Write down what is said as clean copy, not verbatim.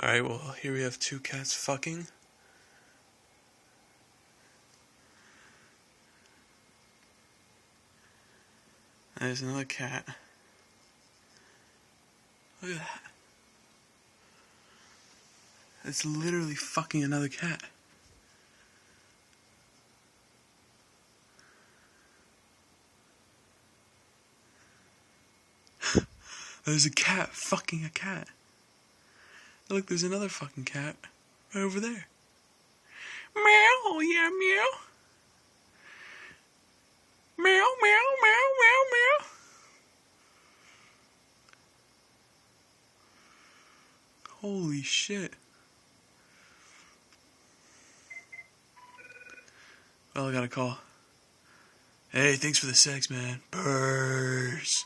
Alright, well, here we have two cats fucking. There's another cat. Look at that. It's literally fucking another cat. There's a cat fucking a cat. Look, there's another fucking cat right over there. Meow, yeah, meow. Meow, meow, meow, meow, meow. Holy shit. Well, I got a call. Hey, thanks for the sex, man. Burrs.